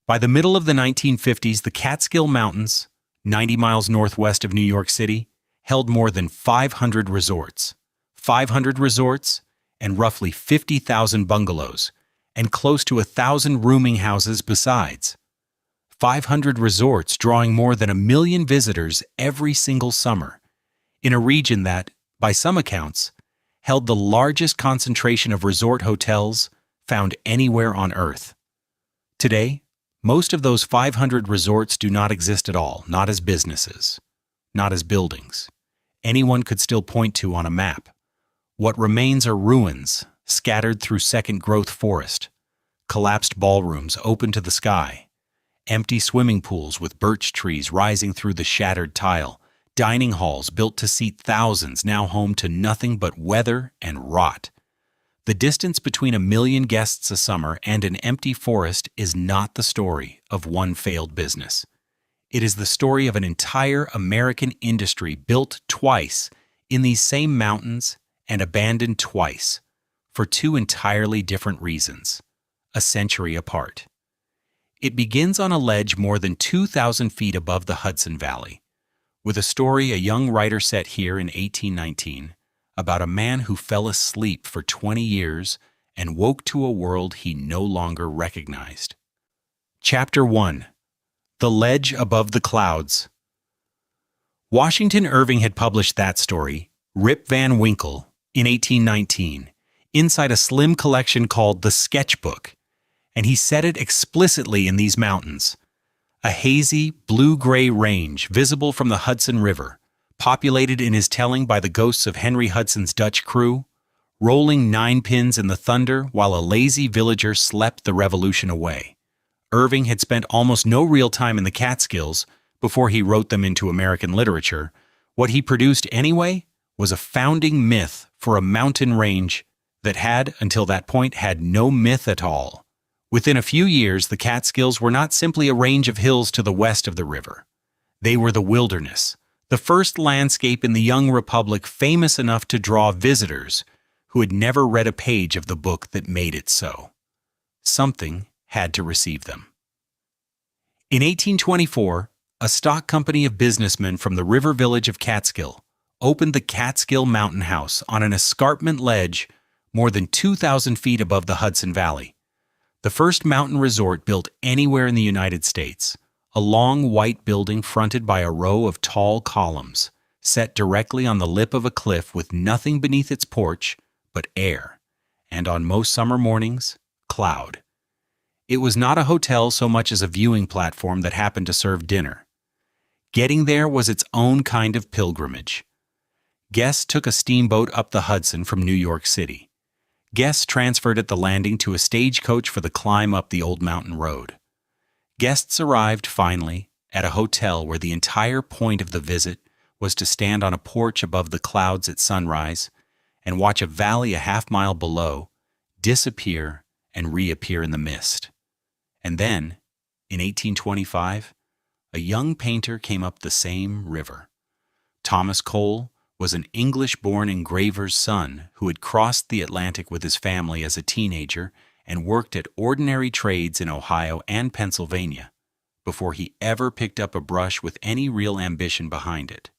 By the middle of the 1950s, the Catskill Mountains, 90 miles northwest of New York City, held more than 500 resorts. 500 resorts and roughly 50,000 bungalows, and close to 1,000 rooming houses besides. 500 resorts drawing more than 1 million visitors every single summer, in a region that, by some accounts, held the largest concentration of resort hotels found anywhere on Earth. Today, most of those 500 resorts do not exist at all, not as businesses, not as buildings anyone could still point to on a map. What remains are ruins scattered through second-growth forest, collapsed ballrooms open to the sky, empty swimming pools with birch trees rising through the shattered tile, dining halls built to seat thousands now home to nothing but weather and rot. The distance between 1 million guests a summer and an empty forest is not the story of one failed business. It is the story of an entire American industry built twice in these same mountains and abandoned twice for two entirely different reasons, a century apart. It begins on a ledge more than 2,000 feet above the Hudson Valley, with a story a young writer set here in 1819 about a man who fell asleep for 20 years and woke to a world he no longer recognized. Chapter 1. The Ledge Above the Clouds. Washington Irving had published that story, Rip Van Winkle, in 1819, inside a slim collection called The Sketchbook, and he said it explicitly in these mountains, a hazy, blue-gray range visible from the Hudson River, populated in his telling by the ghosts of Henry Hudson's Dutch crew, rolling 9 pins in the thunder while a lazy villager slept the revolution away. Irving had spent almost no real time in the Catskills before he wrote them into American literature. What he produced anyway was a founding myth for a mountain range that had, until that point, had no myth at all. Within a few years, the Catskills were not simply a range of hills to the west of the river. They were the wilderness, the first landscape in the young republic famous enough to draw visitors who had never read a page of the book that made it so. Something had to receive them. In 1824, a stock company of businessmen from the river village of Catskill opened the Catskill Mountain House on an escarpment ledge more than 2,000 feet above the Hudson Valley, the first mountain resort built anywhere in the United States, a long white building fronted by a row of tall columns, set directly on the lip of a cliff with nothing beneath its porch but air, and on most summer mornings, cloud. It was not a hotel so much as a viewing platform that happened to serve dinner. Getting there was its own kind of pilgrimage. Guests took a steamboat up the Hudson from New York City. Guests transferred at the landing to a stagecoach for the climb up the old mountain road. Guests arrived, finally, at a hotel where the entire point of the visit was to stand on a porch above the clouds at sunrise and watch a valley a half-mile below disappear and reappear in the mist. And then, in 1825, a young painter came up the same river. Thomas Cole was an English-born engraver's son who had crossed the Atlantic with his family as a teenager and worked at ordinary trades in Ohio and Pennsylvania before he ever picked up a brush with any real ambition behind it.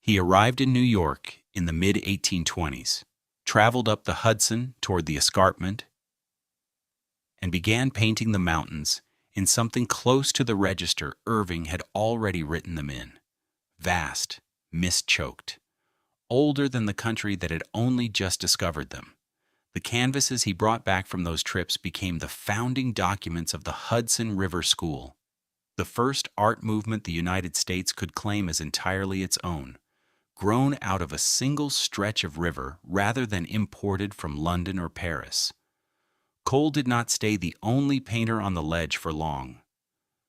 He arrived in New York in the mid-1820s, traveled up the Hudson toward the escarpment, and began painting the mountains in something close to the register Irving had already written them in: vast, mist-choked, older than the country that had only just discovered them. The canvases he brought back from those trips became the founding documents of the Hudson River School, the first art movement the United States could claim as entirely its own, grown out of a single stretch of river rather than imported from London or Paris. Cole did not stay the only painter on the ledge for long.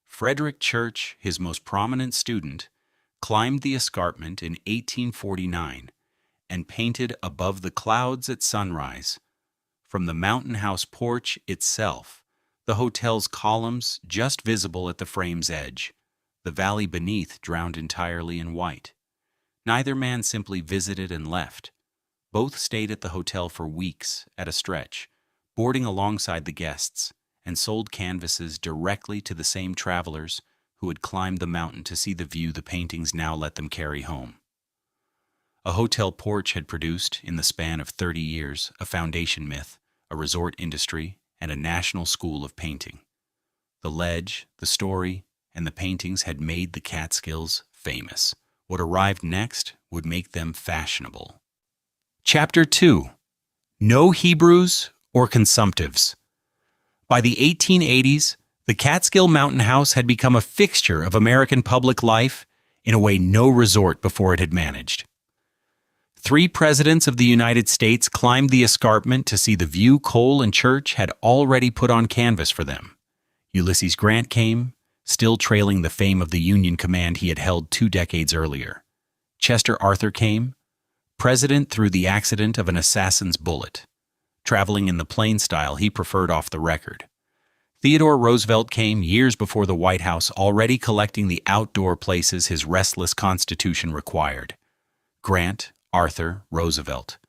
Frederick Church, his most prominent student, climbed the escarpment in 1849 and painted Above the Clouds at Sunrise. From the mountain house porch itself, the hotel's columns just visible at the frame's edge, the valley beneath drowned entirely in white. Neither man simply visited and left. Both stayed at the hotel for weeks at a stretch, boarding alongside the guests and sold canvases directly to the same travelers who had climbed the mountain to see the view the paintings now let them carry home. A hotel porch had produced, in the span of 30 years, a foundation myth, a resort industry, and a national school of painting. The ledge, the story, and the paintings had made the Catskills famous. What arrived next would make them fashionable. Chapter 2. No Hebrews or Consumptives. By the 1880s, the Catskill Mountain House had become a fixture of American public life in a way no resort before it had managed. 3 presidents of the United States climbed the escarpment to see the view Cole and Church had already put on canvas for them. Ulysses Grant came, still trailing the fame of the Union command he had held 2 decades earlier. Chester Arthur came, president through the accident of an assassin's bullet. Traveling in the plain style he preferred off the record. Theodore Roosevelt came years before the White House, already collecting the outdoor places his restless constitution required. Grant, Arthur, Roosevelt.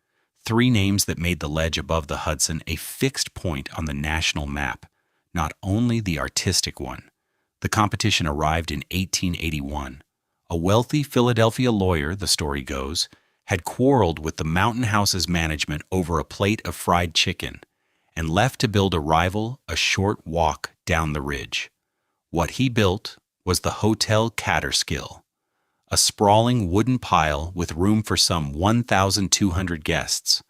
3 names that made the ledge above the Hudson a fixed point on the national map, not only the artistic one. The competition arrived in 1881. A wealthy Philadelphia lawyer, the story goes, had quarreled with the Mountain House's management over a plate of fried chicken and left to build a rival a short walk down the ridge. What he built was the Hotel Catskill, a sprawling wooden pile with room for some 1,200 guests,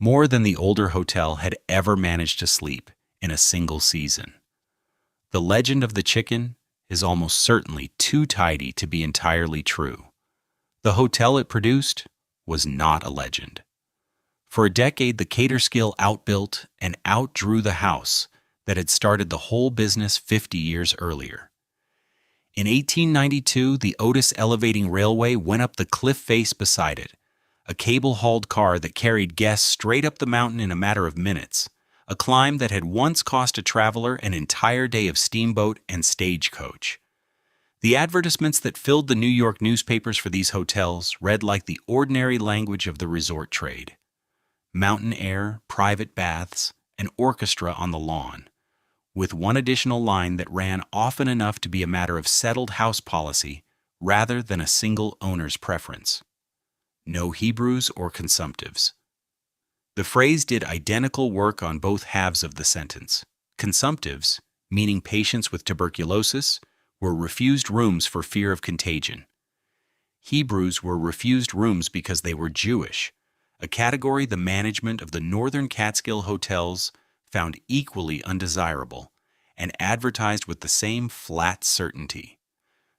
more than the older hotel had ever managed to sleep in a single season. The legend of the chicken is almost certainly too tidy to be entirely true. The hotel it produced was not a legend. For a decade, the Catskill outbuilt and outdrew the house that had started the whole business 50 years earlier. In 1892, the Otis Elevating Railway went up the cliff face beside it, a cable-hauled car that carried guests straight up the mountain in a matter of minutes, a climb that had once cost a traveler an entire day of steamboat and stagecoach. The advertisements that filled the New York newspapers for these hotels read like the ordinary language of the resort trade. Mountain air, private baths, an orchestra on the lawn, with one additional line that ran often enough to be a matter of settled house policy rather than a single owner's preference. No Hebrews or consumptives. The phrase did identical work on both halves of the sentence. Consumptives, meaning patients with tuberculosis, were refused rooms for fear of contagion. Hebrews were refused rooms because they were Jewish, a category the management of the northern Catskill hotels found equally undesirable and advertised with the same flat certainty.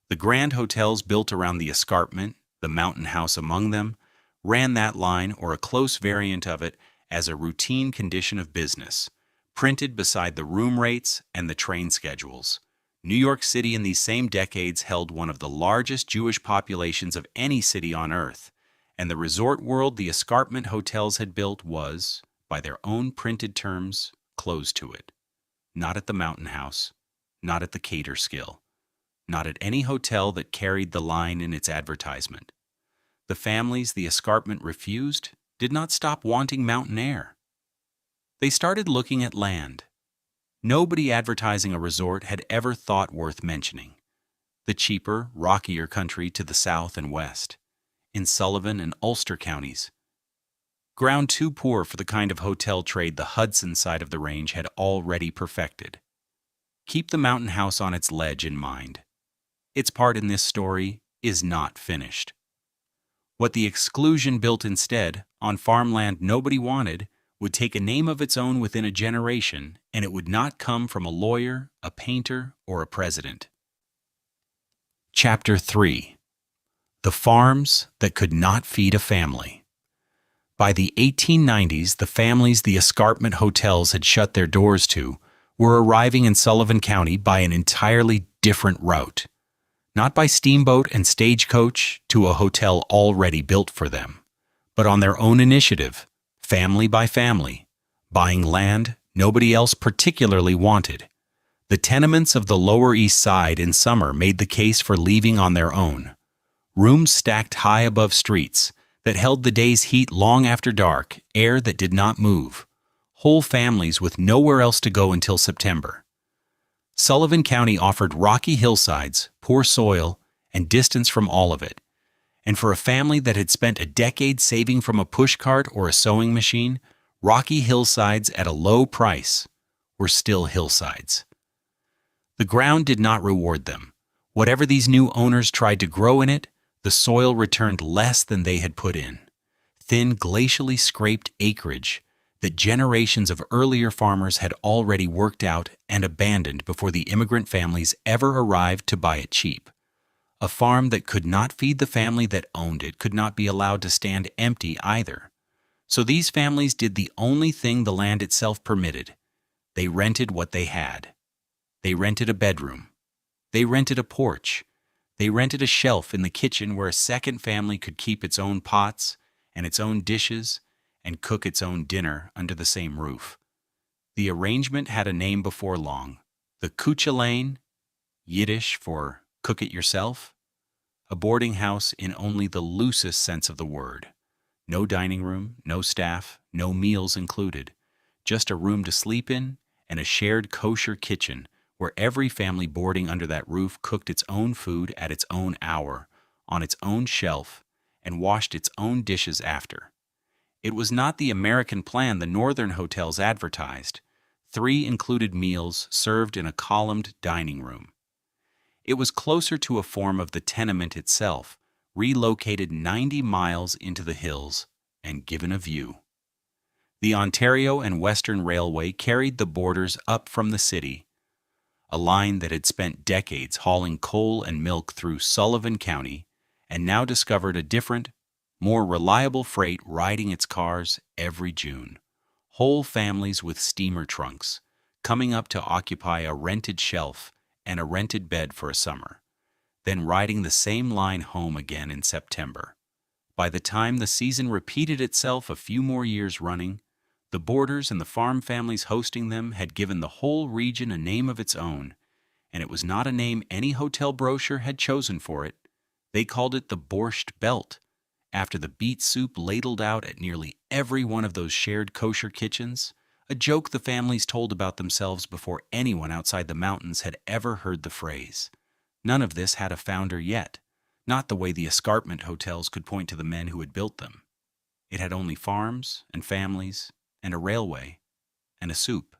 The grand hotels built around the escarpment, the Mountain House among them, ran that line or a close variant of it as a routine condition of business, printed beside the room rates and the train schedules. New York City in these same decades held one of the largest Jewish populations of any city on earth, and the resort world the escarpment hotels had built was, by their own printed terms, closed to it. Not at the Mountain House, not at the Catskill, not at any hotel that carried the line in its advertisement. The families the escarpment refused did not stop wanting mountain air. They started looking at land. Nobody advertising a resort had ever thought worth mentioning. The cheaper, rockier country to the south and west, in Sullivan and Ulster counties. Ground too poor for the kind of hotel trade the Hudson side of the range had already perfected. Keep the Mountain House on its ledge in mind. Its part in this story is not finished. What the exclusion built instead, on farmland nobody wanted, would take a name of its own within a generation, and it would not come from a lawyer, a painter, or a president. Chapter 3. The Farms That Could Not Feed a Family. By the 1890s, the families the escarpment hotels had shut their doors to were arriving in Sullivan County by an entirely different route. Not by steamboat and stagecoach to a hotel already built for them, but on their own initiative, family by family, buying land nobody else particularly wanted. The tenements of the Lower East Side in summer made the case for leaving on their own. Rooms stacked high above streets that held the day's heat long after dark, air that did not move. Whole families with nowhere else to go until September. Sullivan County offered rocky hillsides, poor soil, and distance from all of it. And for a family that had spent a decade saving from a pushcart or a sewing machine, rocky hillsides at a low price were still hillsides. The ground did not reward them. Whatever these new owners tried to grow in it, the soil returned less than they had put in. Thin, glacially scraped acreage that generations of earlier farmers had already worked out and abandoned before the immigrant families ever arrived to buy it cheap. A farm that could not feed the family that owned it could not be allowed to stand empty either. So these families did the only thing the land itself permitted. They rented what they had. They rented a bedroom. They rented a porch. They rented a shelf in the kitchen where a second family could keep its own pots and its own dishes and cook its own dinner under the same roof. The arrangement had a name before long, the Kuchelein, Yiddish for cook it yourself, a boarding house in only the loosest sense of the word. No dining room, no staff, no meals included, just a room to sleep in and a shared kosher kitchen where every family boarding under that roof cooked its own food at its own hour, on its own shelf, and washed its own dishes after. It was not the American plan the northern hotels advertised. 3 included meals served in a columned dining room. It was closer to a form of the tenement itself, relocated 90 miles into the hills and given a view. The Ontario and Western Railway carried the boarders up from the city, a line that had spent decades hauling coal and milk through Sullivan County and now discovered a different, more reliable freight riding its cars every June. Whole families with steamer trunks, coming up to occupy a rented shelf and a rented bed for a summer, then riding the same line home again in September. By the time the season repeated itself a few more years running, the boarders and the farm families hosting them had given the whole region a name of its own, and it was not a name any hotel brochure had chosen for it. They called it the Borscht Belt, after the beet soup ladled out at nearly every one of those shared kosher kitchens, a joke the families told about themselves before anyone outside the mountains had ever heard the phrase. None of this had a founder yet, not the way the escarpment hotels could point to the men who had built them. It had only farms and families and a railway and a soup.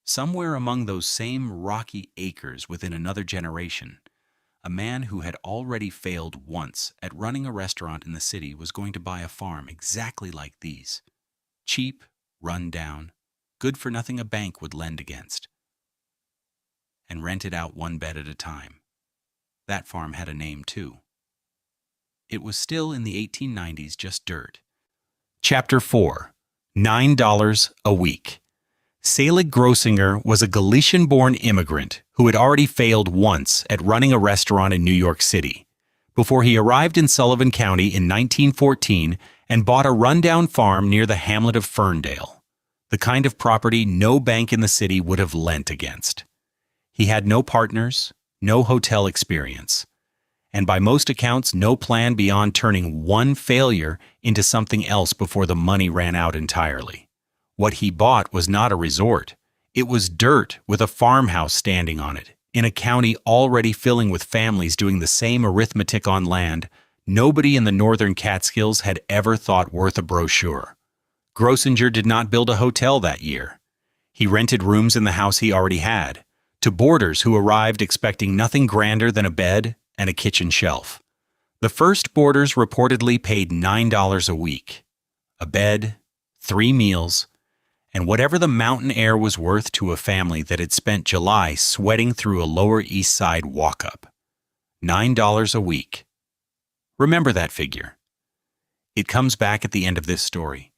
Somewhere among those same rocky acres within another generation, a man who had already failed once at running a restaurant in the city was going to buy a farm exactly like these. Cheap, run down, good-for-nothing a bank would lend against, and rent it out 1 bed at a time. That farm had a name too. It was still in the 1890s just dirt. Chapter 4. $9 a week. Selig Grossinger was a Galician-born immigrant who had already failed once at running a restaurant in New York City, before he arrived in Sullivan County in 1914 and bought a rundown farm near the hamlet of Ferndale, the kind of property no bank in the city would have lent against. He had no partners, no hotel experience, and by most accounts no plan beyond turning one failure into something else before the money ran out entirely. What he bought was not a resort. It was dirt with a farmhouse standing on it, in a county already filling with families doing the same arithmetic on land nobody in the northern Catskills had ever thought worth a brochure. Grossinger did not build a hotel that year. He rented rooms in the house he already had, to boarders who arrived expecting nothing grander than a bed and a kitchen shelf. The first boarders reportedly paid $9 a week. A bed, 3 meals, and whatever the mountain air was worth to a family that had spent July sweating through a Lower East Side walk-up. $9 a week. Remember that figure. It comes back at the end of this story.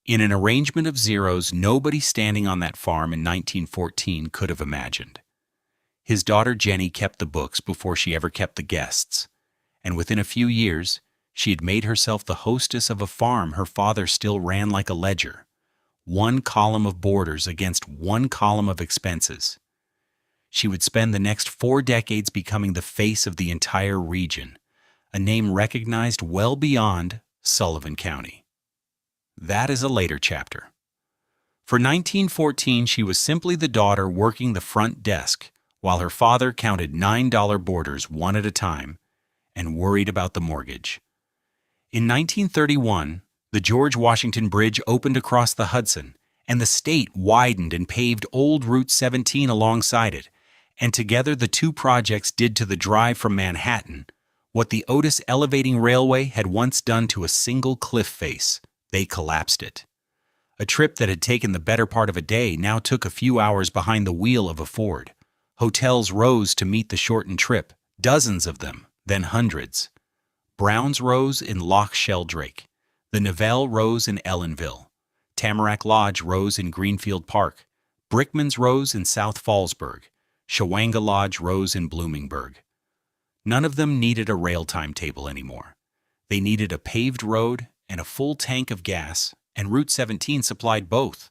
In an arrangement of zeros nobody standing on that farm in 1914 could have imagined. His daughter Jenny kept the books before she ever kept the guests, and within a few years she had made herself the hostess of a farm her father still ran like a ledger. 1 column of boarders against 1 column of expenses. She would spend the next 4 decades becoming the face of the entire region, a name recognized well beyond Sullivan County. That is a later chapter. For 1914, she was simply the daughter working the front desk, while her father counted $9 boarders one at a time and worried about the mortgage. In 1931, the George Washington Bridge opened across the Hudson, and the state widened and paved old Route 17 alongside it, and together the two projects did to the drive from Manhattan what the Otis Elevating Railway had once done to a single cliff face. They collapsed it. A trip that had taken the better part of a day now took a few hours behind the wheel of a Ford. Hotels rose to meet the shortened trip, dozens of them, then hundreds. Brown's rose in Loch Sheldrake. The Nivelle rose in Ellenville. Tamarack Lodge rose in Greenfield Park. Brickman's rose in South Fallsburg. Shawanga Lodge rose in Bloomingburg. None of them needed a rail timetable anymore. They needed a paved road and a full tank of gas, and Route 17 supplied both.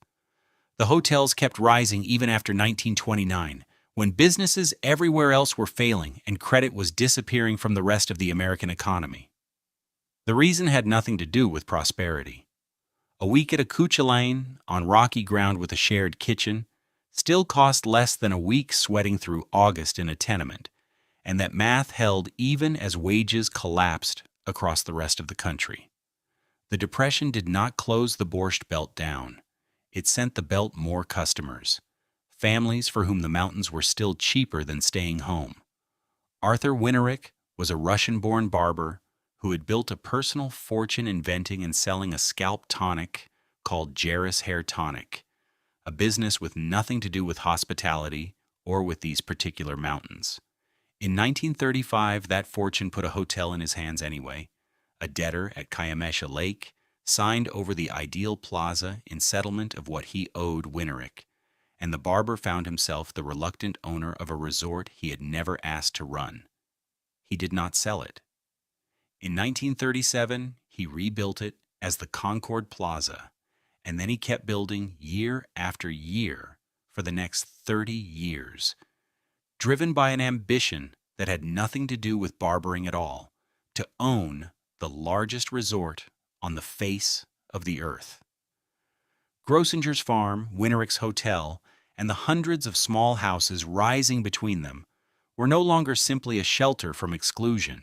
The hotels kept rising even after 1929, when businesses everywhere else were failing and credit was disappearing from the rest of the American economy. The reason had nothing to do with prosperity. A week at a Coucha Lane, on rocky ground with a shared kitchen, still cost less than a week sweating through August in a tenement, and that math held even as wages collapsed across the rest of the country. The Depression did not close the Borscht Belt down. It sent the belt more customers, families for whom the mountains were still cheaper than staying home. Arthur Winterick was a Russian-born barber who had built a personal fortune inventing and selling a scalp tonic called Jarris Hair Tonic, a business with nothing to do with hospitality or with these particular mountains. In 1935, that fortune put a hotel in his hands anyway. A debtor at Kiamesha Lake signed over the ideal plaza in settlement of what he owed Winterick, and the barber found himself the reluctant owner of a resort he had never asked to run. He did not sell it. In 1937, he rebuilt it as the Concord Plaza, and then he kept building year after year for the next 30 years, driven by an ambition that had nothing to do with barbering at all, to own the largest resort on the face of the earth. Grossinger's farm, Winterick's hotel, and the hundreds of small houses rising between them were no longer simply a shelter from exclusion.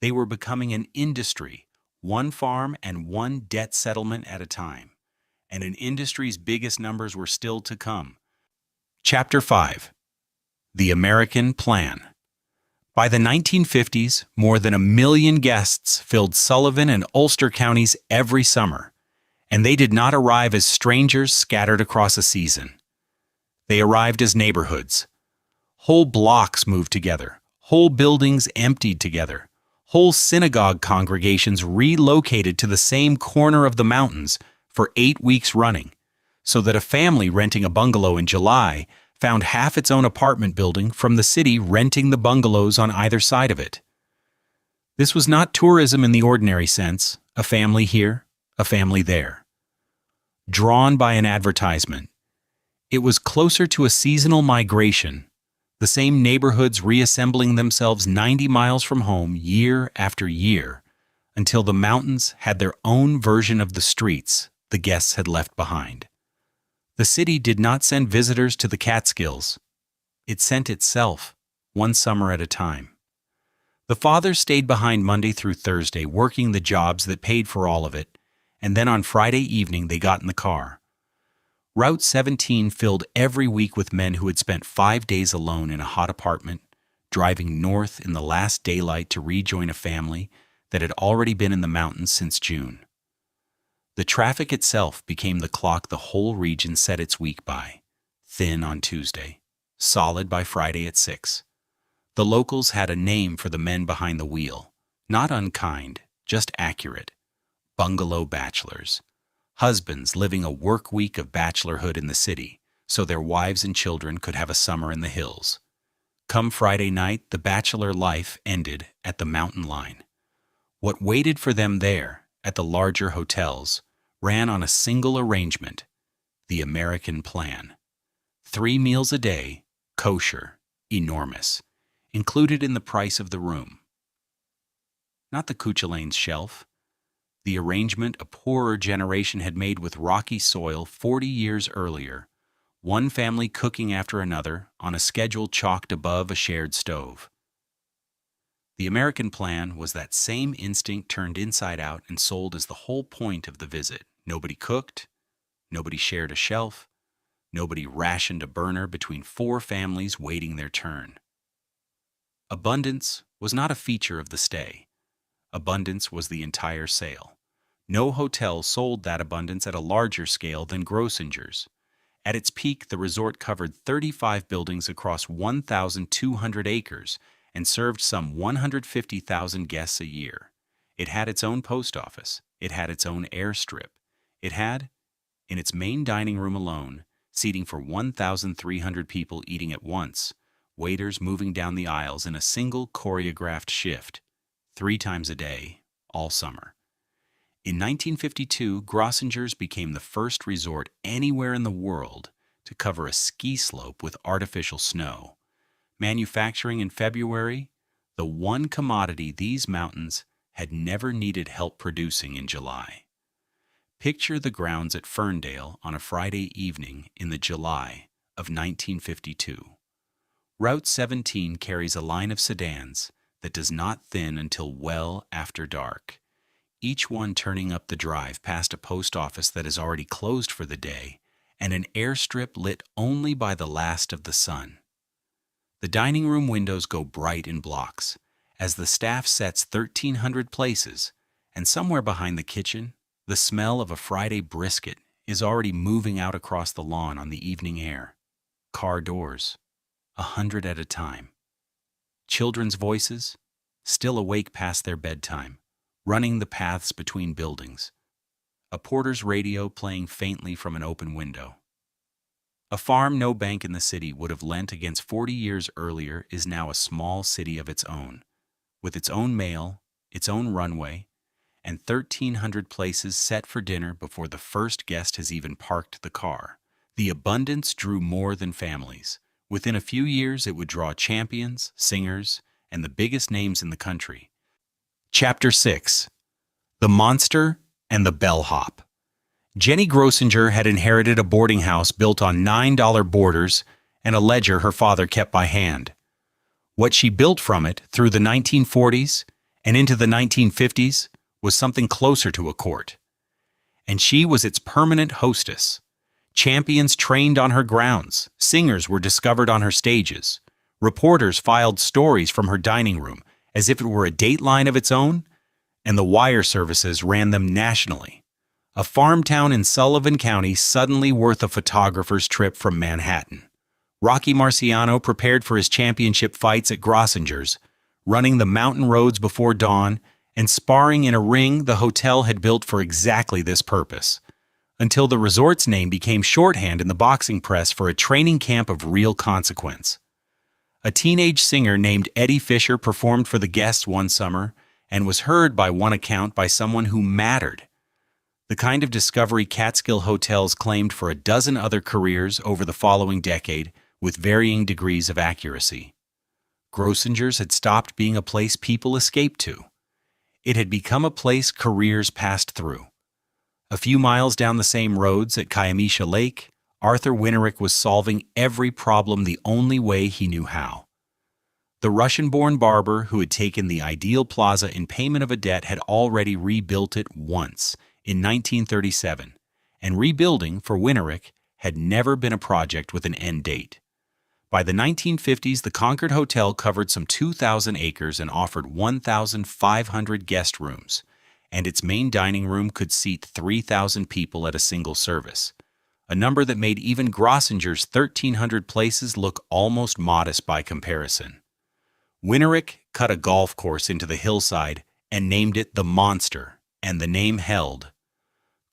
They were becoming an industry, one farm and one debt settlement at a time, and an industry's biggest numbers were still to come. Chapter 5. The American Plan. By the 1950s, more than 1 million guests filled Sullivan and Ulster counties every summer, and they did not arrive as strangers scattered across a season. They arrived as neighborhoods. Whole blocks moved together, whole buildings emptied together, whole synagogue congregations relocated to the same corner of the mountains for 8 weeks running, so that a family renting a bungalow in July found half its own apartment building from the city renting the bungalows on either side of it. This was not tourism in the ordinary sense, a family here, a family there. Drawn by an advertisement, it was closer to a seasonal migration, the same neighborhoods reassembling themselves 90 miles from home year after year, until the mountains had their own version of the streets the guests had left behind. The city did not send visitors to the Catskills. It sent itself, one summer at a time. The fathers stayed behind Monday through Thursday, working the jobs that paid for all of it, and then on Friday evening they got in the car. Route 17 filled every week with men who had spent 5 days alone in a hot apartment, driving north in the last daylight to rejoin a family that had already been in the mountains since June. The traffic itself became the clock the whole region set its week by, thin on Tuesday, solid by Friday at 6. The locals had a name for the men behind the wheel, not unkind, just accurate: bungalow bachelors. Husbands living a work week of bachelorhood in the city, so their wives and children could have a summer in the hills. Come Friday night, the bachelor life ended at the mountain line. What waited for them there, at the larger hotels, ran on a single arrangement: the American Plan. 3 meals a day, kosher, enormous, included in the price of the room. Not the Coucha Lane's shelf. the arrangement a poorer generation had made with rocky soil 40 years earlier, one family cooking after another on a schedule chalked above a shared stove. The American plan was that same instinct turned inside out and sold as the whole point of the visit. Nobody cooked, nobody shared a shelf, nobody rationed a burner between four families waiting their turn. Abundance was not a feature of the stay. Abundance was the entire sale. No hotel sold that abundance at a larger scale than Grossinger's. At its peak, the resort covered 35 buildings across 1,200 acres and served some 150,000 guests a year. It had its own post office. It had its own airstrip. It had, in its main dining room alone, seating for 1,300 people eating at once, waiters moving down the aisles in a single choreographed shift, 3 times a day, all summer. In 1952, Grossinger's became the first resort anywhere in the world to cover a ski slope with artificial snow, manufacturing in February the one commodity these mountains had never needed help producing in July. Picture the grounds at Ferndale on a Friday evening in the July of 1952. Route 17 carries a line of sedans that does not thin until well after dark, each one turning up the drive past a post office that is already closed for the day and an airstrip lit only by the last of the sun. The dining room windows go bright in blocks as the staff sets 1,300 places, and somewhere behind the kitchen, the smell of a Friday brisket is already moving out across the lawn on the evening air. Car doors, 100 at a time. Children's voices, still awake past their bedtime, running the paths between buildings. A porter's radio playing faintly from an open window. A farm no bank in the city would have lent against 40 years earlier is now a small city of its own, with its own mail, its own runway, and 1,300 places set for dinner before the first guest has even parked the car. The abundance drew more than families. Within a few years, it would draw champions, singers, and the biggest names in the country. Chapter 6. The Monster and the Bellhop. Jenny Grossinger had inherited a boarding house built on $9 boarders and a ledger her father kept by hand. What she built from it through the 1940s and into the 1950s was something closer to a court. And she was its permanent hostess. Champions trained on her grounds, singers were discovered on her stages, reporters filed stories from her dining room as if it were a dateline of its own, and the wire services ran them nationally. A farm town in Sullivan County suddenly worth a photographer's trip from Manhattan. Rocky Marciano prepared for his championship fights at Grossinger's, running the mountain roads before dawn and sparring in a ring the hotel had built for exactly this purpose, until the resort's name became shorthand in the boxing press for a training camp of real consequence. A teenage singer named Eddie Fisher performed for the guests one summer and was heard by one account by someone who mattered. The kind of discovery Catskill hotels claimed for a dozen other careers over the following decade with varying degrees of accuracy. Grossinger's had stopped being a place people escaped to. It had become a place careers passed through. A few miles down the same roads at Kiamisha Lake, Arthur Winterick was solving every problem the only way he knew how. The Russian-born barber who had taken the ideal plaza in payment of a debt had already rebuilt it once, in 1937, and rebuilding, for Winterick, had never been a project with an end date. By the 1950s, the Concord Hotel covered some 2,000 acres and offered 1,500 guest rooms, and its main dining room could seat 3,000 people at a single service, a number that made even Grossinger's 1,300 places look almost modest by comparison. Winterick cut a golf course into the hillside and named it the Monster, and the name held.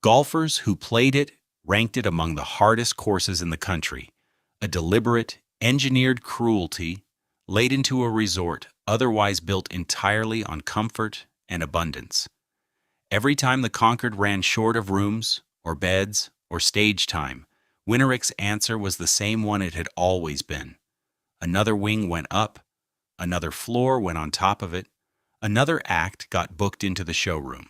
Golfers who played it ranked it among the hardest courses in the country, a deliberate, engineered cruelty laid into a resort otherwise built entirely on comfort and abundance. Every time the Concord ran short of rooms, or beds, or stage time, Winterick's answer was the same one it had always been. Another wing went up, another floor went on top of it, another act got booked into the showroom.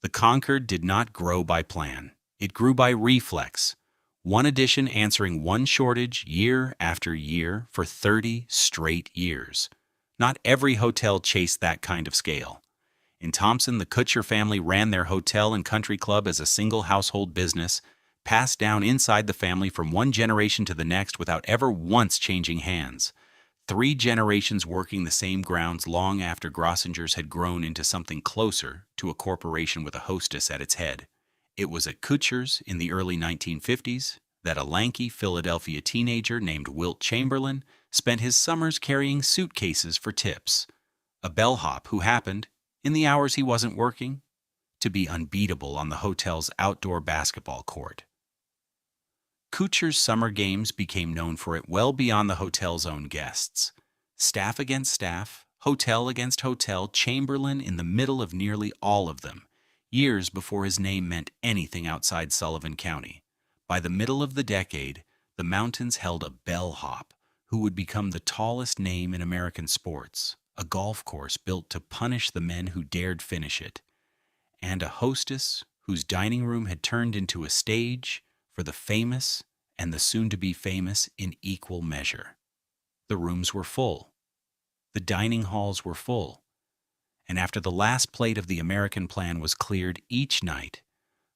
The Concord did not grow by plan. It grew by reflex, one addition answering one shortage year after year for 30 straight years. Not every hotel chased that kind of scale. In Thompson, the Kutcher family ran their hotel and country club as a single household business, passed down inside the family from one generation to the next without ever once changing hands. 3 generations working the same grounds long after Grossinger's had grown into something closer to a corporation with a hostess at its head. It was at Kutcher's in the early 1950s that a lanky Philadelphia teenager named Wilt Chamberlain spent his summers carrying suitcases for tips. A bellhop who happened, in the hours he wasn't working, to be unbeatable on the hotel's outdoor basketball court. Kutcher's summer games became known for it well beyond the hotel's own guests. Staff against staff, hotel against hotel, Chamberlain in the middle of nearly all of them, years before his name meant anything outside Sullivan County. By the middle of the decade, the mountains held a bellhop who would become the tallest name in American sports, a golf course built to punish the men who dared finish it, and a hostess whose dining room had turned into a stage for the famous and the soon-to-be famous in equal measure. The rooms were full. The dining halls were full. And after the last plate of the American plan was cleared each night,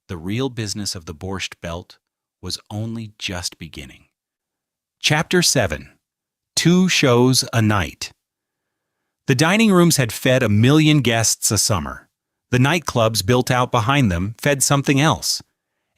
the real business of the Borscht Belt was only just beginning. Chapter 7. 2 shows a night. The dining rooms had fed 1 million guests a summer. The nightclubs built out behind them fed something else.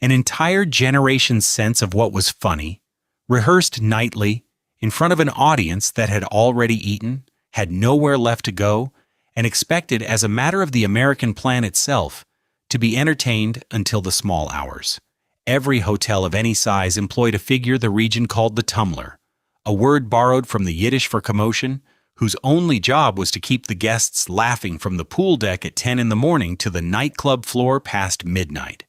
An entire generation's sense of what was funny, rehearsed nightly, in front of an audience that had already eaten, had nowhere left to go, and expected, as a matter of the American plan itself, to be entertained until the small hours. Every hotel of any size employed a figure the region called the tumbler, a word borrowed from the Yiddish for commotion, whose only job was to keep the guests laughing from the pool deck at 10 in the morning to the nightclub floor past midnight.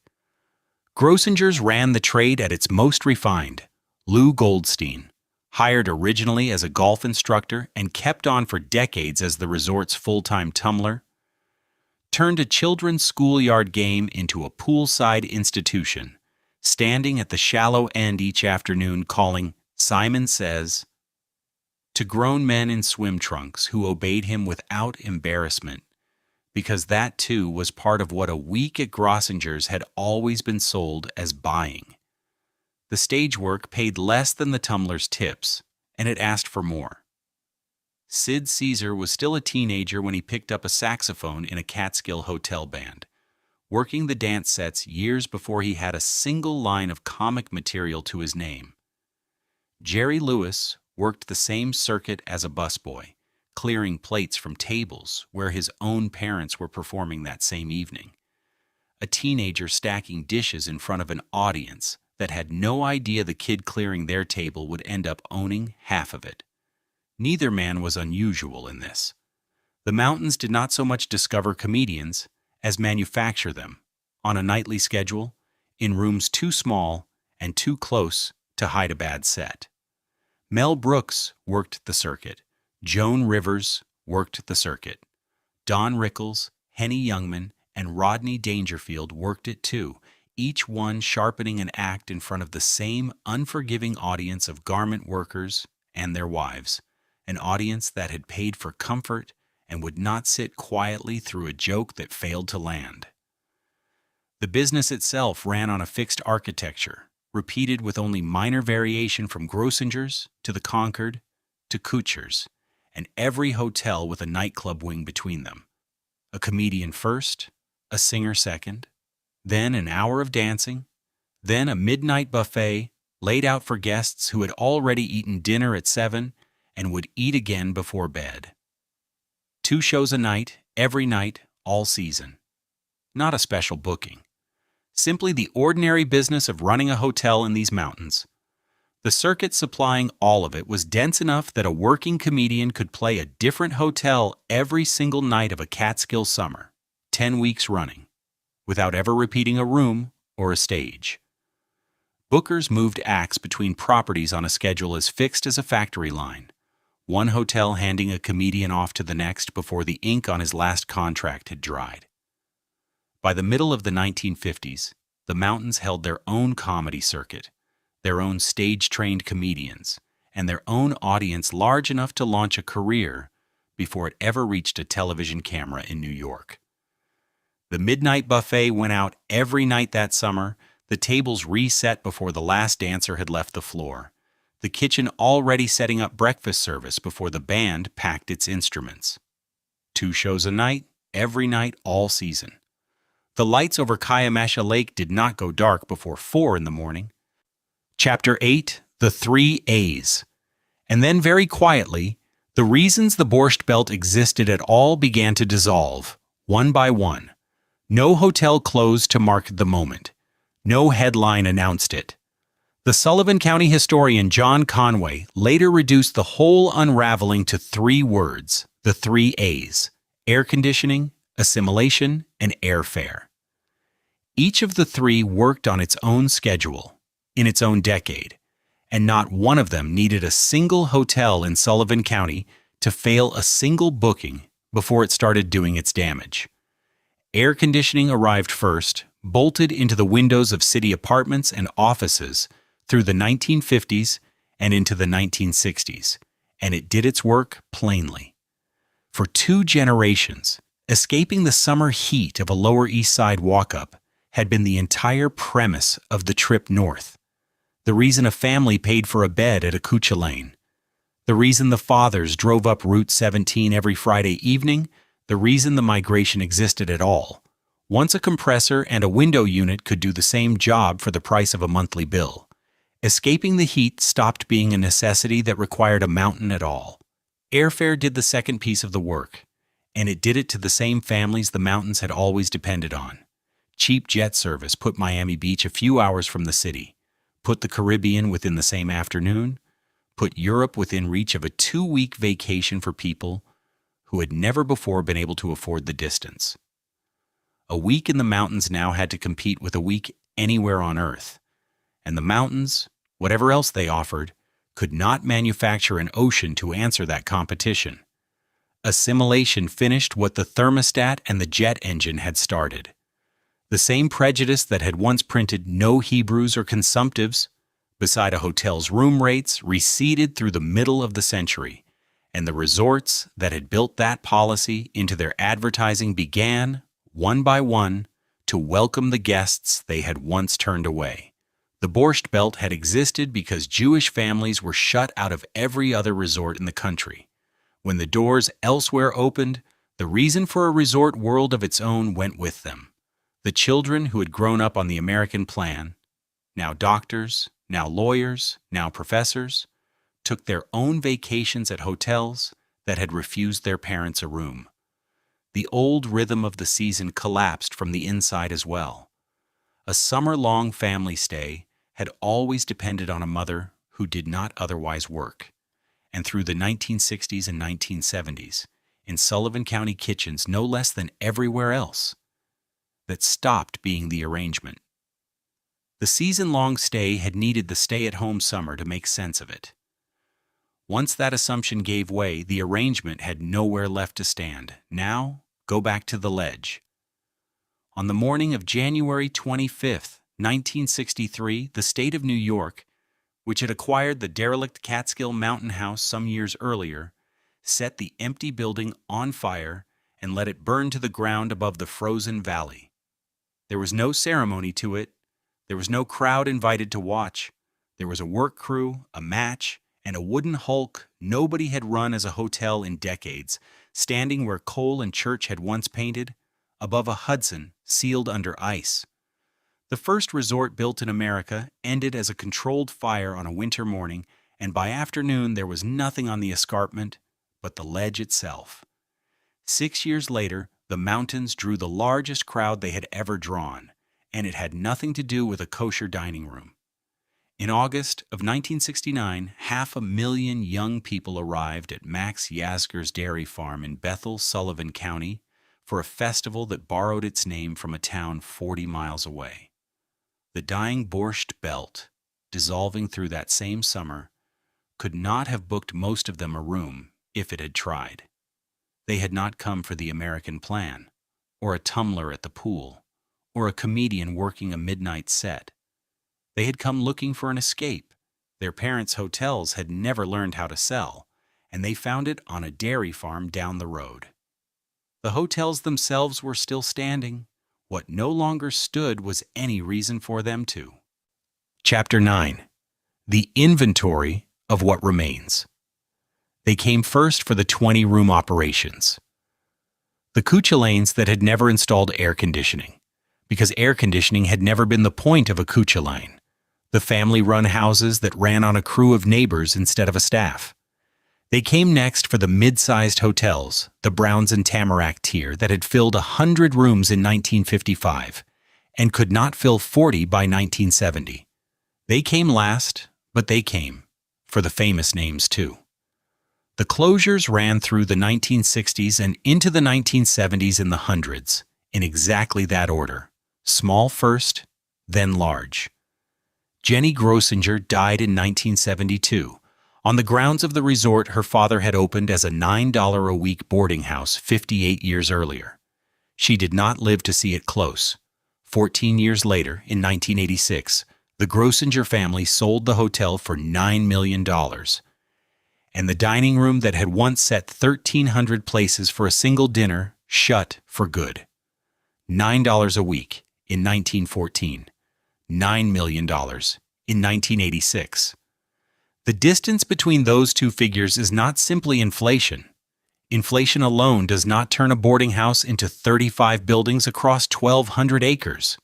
Grossinger's ran the trade at its most refined. Lou Goldstein, hired originally as a golf instructor and kept on for decades as the resort's full-time tumbler, turned a children's schoolyard game into a poolside institution, standing at the shallow end each afternoon calling "Simon Says" to grown men in swim trunks who obeyed him without embarrassment, because that too was part of what a week at Grossinger's had always been sold as buying. The stage work paid less than the tumbler's tips, and it asked for more. Sid Caesar was still a teenager when he picked up a saxophone in a Catskill hotel band, working the dance sets years before he had a single line of comic material to his name. Jerry Lewis worked the same circuit as a busboy, clearing plates from tables where his own parents were performing that same evening. A teenager stacking dishes in front of an audience that had no idea the kid clearing their table would end up owning half of it. Neither man was unusual in this. The mountains did not so much discover comedians as manufacture them, on a nightly schedule, in rooms too small and too close to hide a bad set. Mel Brooks worked the circuit. Joan Rivers worked the circuit. Don Rickles, Henny Youngman, and Rodney Dangerfield worked it too, each one sharpening an act in front of the same unforgiving audience of garment workers and their wives, an audience that had paid for comfort and would not sit quietly through a joke that failed to land. The business itself ran on a fixed architecture, repeated with only minor variation from Grossinger's to the Concord to Kutcher's, and every hotel with a nightclub wing between them. A comedian first, a singer second, then an hour of dancing, then a midnight buffet laid out for guests who had already eaten dinner at 7 and would eat again before bed. 2 shows a night, every night, all season. Not a special booking. Simply the ordinary business of running a hotel in these mountains. The circuit supplying all of it was dense enough that a working comedian could play a different hotel every single night of a Catskill summer, 10 weeks running, without ever repeating a room or a stage. Bookers moved acts between properties on a schedule as fixed as a factory line, one hotel handing a comedian off to the next before the ink on his last contract had dried. By the middle of the 1950s, the mountains held their own comedy circuit, their own stage-trained comedians, and their own audience large enough to launch a career before it ever reached a television camera in New York. The midnight buffet went out every night that summer, the tables reset before the last dancer had left the floor, the kitchen already setting up breakfast service before the band packed its instruments. 2 shows a night, every night all season. The lights over Kiamasha Lake did not go dark before 4 in the morning. Chapter 8, The 3 A's. And then very quietly, the reasons the Borscht Belt existed at all began to dissolve, one by one. No hotel closed to mark the moment. No headline announced it. The Sullivan County historian John Conway later reduced the whole unraveling to 3 words, the 3 A's: air conditioning, assimilation, and airfare. Each of the 3 worked on its own schedule, in its own decade, and not one of them needed a single hotel in Sullivan County to fail a single booking before it started doing its damage. Air conditioning arrived first, bolted into the windows of city apartments and offices through the 1950s and into the 1960s, and it did its work plainly. For 2 generations, escaping the summer heat of a Lower East Side walk-up had been the entire premise of the trip north. The reason a family paid for a bed at Acucha Lane. The reason the fathers drove up Route 17 every Friday evening. The reason the migration existed at all. Once a compressor and a window unit could do the same job for the price of a monthly bill. Escaping the heat stopped being a necessity that required a mountain at all. Airfare did the second piece of the work, and it did it to the same families the mountains had always depended on. Cheap jet service put Miami Beach a few hours from the city, put the Caribbean within the same afternoon, put Europe within reach of a 2-week vacation for people who had never before been able to afford the distance. A week in the mountains now had to compete with a week anywhere on Earth, and the mountains, whatever else they offered, could not manufacture an ocean to answer that competition. Assimilation finished what the thermostat and the jet engine had started. The same prejudice that had once printed no Hebrews or consumptives beside a hotel's room rates receded through the middle of the century, and the resorts that had built that policy into their advertising began, one by one, to welcome the guests they had once turned away. The Borscht Belt had existed because Jewish families were shut out of every other resort in the country. When the doors elsewhere opened, the reason for a resort world of its own went with them. The children who had grown up on the American plan, now doctors, now lawyers, now professors, took their own vacations at hotels that had refused their parents a room. The old rhythm of the season collapsed from the inside as well. A summer-long family stay had always depended on a mother who did not otherwise work, and through the 1960s and 1970s, in Sullivan County kitchens no less than everywhere else, that stopped being the arrangement. The season-long stay had needed the stay-at-home summer to make sense of it. Once that assumption gave way, the arrangement had nowhere left to stand. Now, go back to the ledge. On the morning of January 25th, 1963, the state of New York, which had acquired the derelict Catskill Mountain House some years earlier, set the empty building on fire and let it burn to the ground above the frozen valley. There was no ceremony to it. There was no crowd invited to watch. There was a work crew, a match, and a wooden hulk nobody had run as a hotel in decades, standing where Cole and Church had once painted, above a Hudson sealed under ice. The first resort built in America ended as a controlled fire on a winter morning, and by afternoon there was nothing on the escarpment but the ledge itself. 6 years later, the mountains drew the largest crowd they had ever drawn, and it had nothing to do with a kosher dining room. In August of 1969, 500,000 young people arrived at Max Yasgur's dairy farm in Bethel, Sullivan County, for a festival that borrowed its name from a town 40 miles away. The dying Borscht Belt, dissolving through that same summer, could not have booked most of them a room if it had tried. They had not come for the American plan, or a tumbler at the pool, or a comedian working a midnight set. They had come looking for an escape. Their parents' hotels had never learned how to sell, and they found it on a dairy farm down the road. The hotels themselves were still standing. What no longer stood was any reason for them to. Chapter 9. The Inventory of What Remains. They came first for the 20-room operations. The Cuchulains that had never installed air conditioning, because air conditioning had never been the point of a Cuchulain. The family-run houses that ran on a crew of neighbors instead of a staff. They came next for the mid-sized hotels, the Browns and Tamarack tier that had filled 100 rooms in 1955 and could not fill 40 by 1970. They came last, but they came, for the famous names too. The closures ran through the 1960s and into the 1970s in the hundreds, in exactly that order. Small first, then large. Jenny Grossinger died in 1972. On the grounds of the resort her father had opened as a $9 a week boarding house 58 years earlier. She did not live to see it close. 14 years later, in 1986, the Grossinger family sold the hotel for $9 million. And the dining room that had once set 1,300 places for a single dinner shut for good. $9 a week in 1914. $9 million in 1986. The distance between those two figures is not simply inflation. Inflation alone does not turn a boarding house into 35 buildings across 1,200 acres.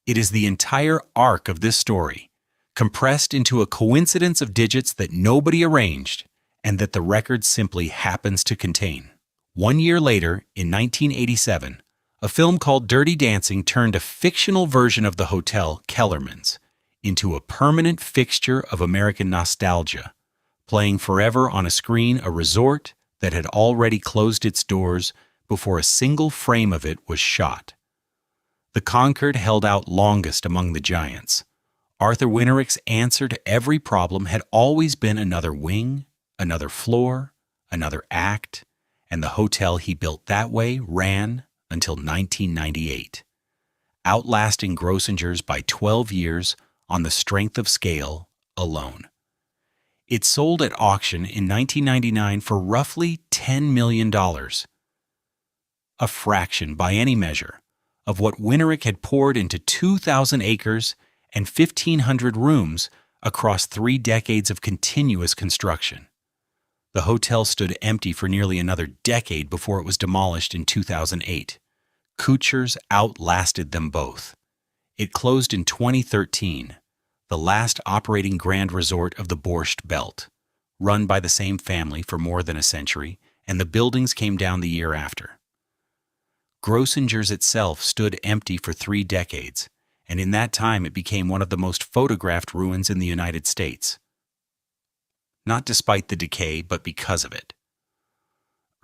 It is the entire arc of this story, compressed into a coincidence of digits that nobody arranged and that the record simply happens to contain. 1 year later, in 1987, a film called Dirty Dancing turned a fictional version of the hotel, Kellerman's, into a permanent fixture of American nostalgia, playing forever on a screen a resort that had already closed its doors before a single frame of it was shot. The Concord held out longest among the giants. Arthur Winterick's answer to every problem had always been another wing, another floor, another act, and the hotel he built that way ran until 1998, outlasting Grossinger's by 12 years on the strength of scale alone. It sold at auction in 1999 for roughly $10 million, a fraction by any measure of what Winterick had poured into 2,000 acres and 1,500 rooms across 3 decades of continuous construction. The hotel stood empty for nearly another decade before it was demolished in 2008. Kuchers outlasted them both. It closed in 2013, the last operating grand resort of the Borscht Belt, run by the same family for more than a century, and the buildings came down the year after. Grossinger's itself stood empty for 3 decades, and in that time it became one of the most photographed ruins in the United States. Not despite the decay, but because of it.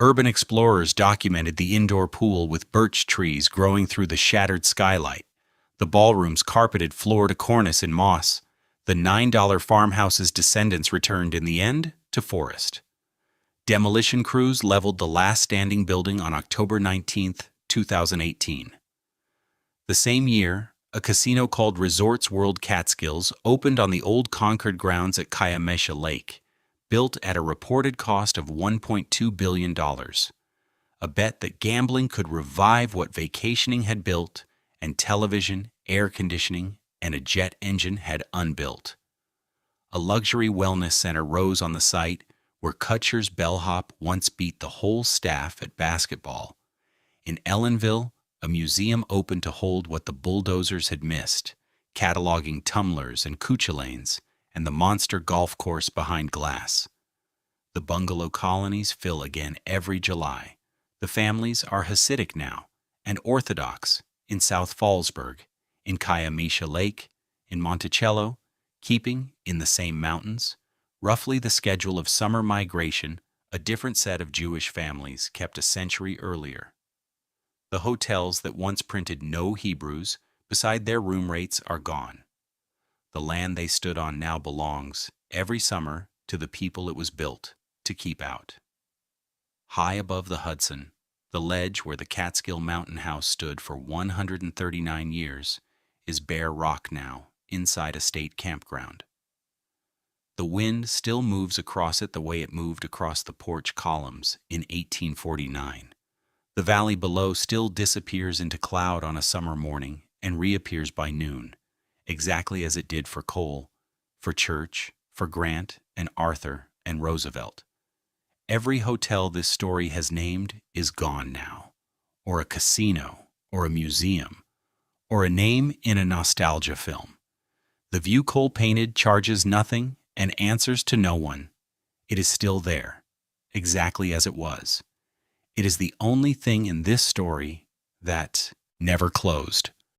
Urban explorers documented the indoor pool with birch trees growing through the shattered skylight, the ballroom's carpeted floor to cornice in moss. The $9 farmhouse's descendants returned in the end to forest. Demolition crews leveled the last standing building on October 19, 2018. The same year, a casino called Resorts World Catskills opened on the old Concord grounds at Kiamesha Lake, built at a reported cost of $1.2 billion, a bet that gambling could revive what vacationing had built and television, air conditioning, and a jet engine had unbuilt. A luxury wellness center rose on the site where Kutcher's bellhop once beat the whole staff at basketball. In Ellenville, a museum opened to hold what the bulldozers had missed, cataloging tumblers and Cuchulains, and the monster golf course behind glass. The bungalow colonies fill again every July. The families are Hasidic now and Orthodox in South Fallsburg, in Kiamesha Lake, in Monticello, keeping, in the same mountains, roughly the schedule of summer migration a different set of Jewish families kept a century earlier. The hotels that once printed no Hebrews beside their room rates are gone. The land they stood on now belongs, every summer, to the people it was built to keep out. High above the Hudson, The ledge where the Catskill Mountain House stood for 139 years is bare rock now, inside a state campground. The wind still moves across it the way it moved across the porch columns in 1849. The valley below still disappears into cloud on a summer morning and reappears by noon, exactly as it did for Cole, for Church, for Grant and Arthur and Roosevelt. Every hotel this story has named is gone now, or a casino, or a museum, or a name in a nostalgia film. The view Cole painted charges nothing and answers to no one. It is still there, exactly as it was. It is the only thing in this story that never closed.